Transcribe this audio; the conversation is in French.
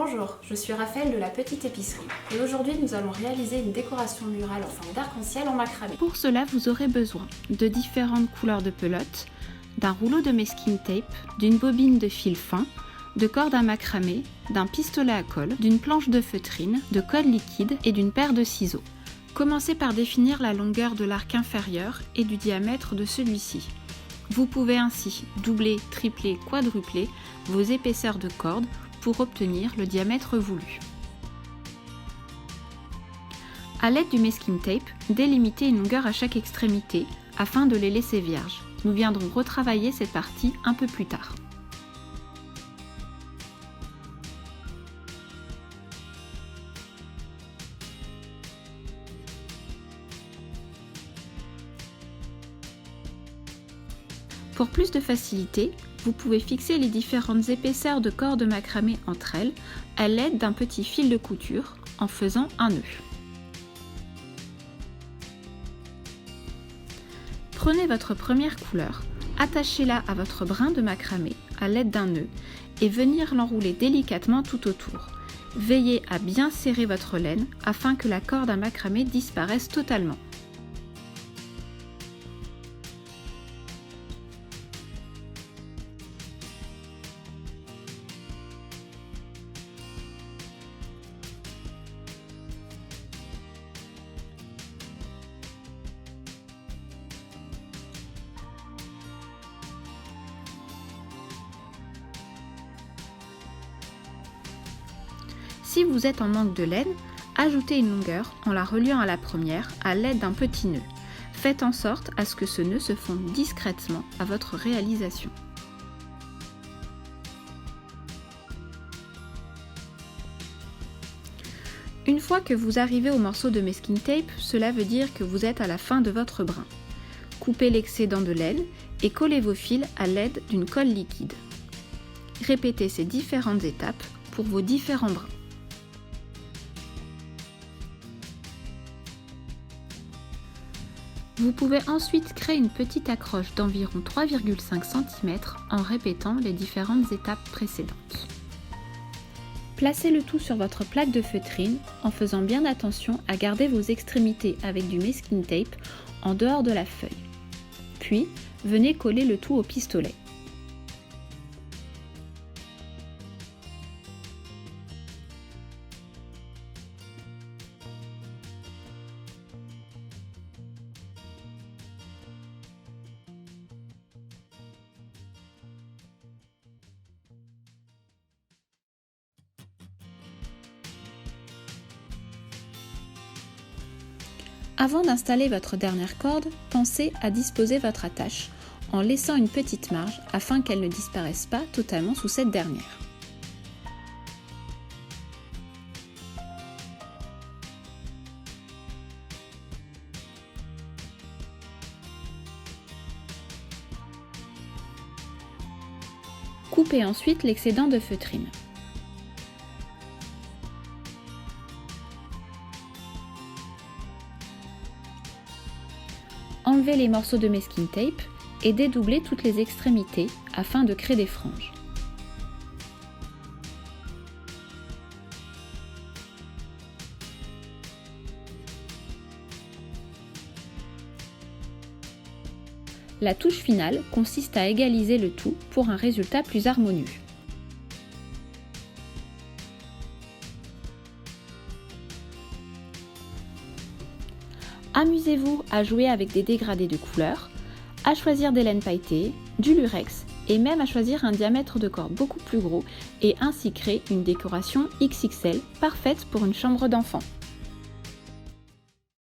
Bonjour, je suis Raphaël de la Petite Épicerie et aujourd'hui nous allons réaliser une décoration murale en forme d'arc-en-ciel en macramé. Pour cela, vous aurez besoin de différentes couleurs de pelote, d'un rouleau de masking tape, d'une bobine de fil fin, de cordes à macramé, d'un pistolet à colle, d'une planche de feutrine, de colle liquide et d'une paire de ciseaux. Commencez par définir la longueur de l'arc inférieur et du diamètre de celui-ci. Vous pouvez ainsi doubler, tripler, quadrupler vos épaisseurs de cordes pour obtenir le diamètre voulu. À l'aide du masking tape, délimitez une longueur à chaque extrémité afin de les laisser vierges. Nous viendrons retravailler cette partie un peu plus tard. Pour plus de facilité, vous pouvez fixer les différentes épaisseurs de cordes macramé entre elles à l'aide d'un petit fil de couture en faisant un nœud. Prenez votre première couleur, attachez-la à votre brin de macramé à l'aide d'un nœud et venir l'enrouler délicatement tout autour. Veillez à bien serrer votre laine afin que la corde à macramé disparaisse totalement. Si vous êtes en manque de laine, ajoutez une longueur en la reliant à la première à l'aide d'un petit nœud. Faites en sorte à ce que ce nœud se fonde discrètement à votre réalisation. Une fois que vous arrivez au morceau de masking tape, cela veut dire que vous êtes à la fin de votre brin. Coupez l'excédent de laine et collez vos fils à l'aide d'une colle liquide. Répétez ces différentes étapes pour vos différents brins. Vous pouvez ensuite créer une petite accroche d'environ 3,5 cm en répétant les différentes étapes précédentes. Placez le tout sur votre plaque de feutrine en faisant bien attention à garder vos extrémités avec du masking tape en dehors de la feuille. Puis, venez coller le tout au pistolet. Avant d'installer votre dernière corde, pensez à disposer votre attache en laissant une petite marge afin qu'elle ne disparaisse pas totalement sous cette dernière. Coupez ensuite l'excédent de feutrine. Enlevez les morceaux de masking tape et dédoublez toutes les extrémités afin de créer des franges. La touche finale consiste à égaliser le tout pour un résultat plus harmonieux. Amusez-vous à jouer avec des dégradés de couleurs, à choisir des laines pailletées, du lurex et même à choisir un diamètre de corde beaucoup plus gros et ainsi créer une décoration XXL parfaite pour une chambre d'enfant.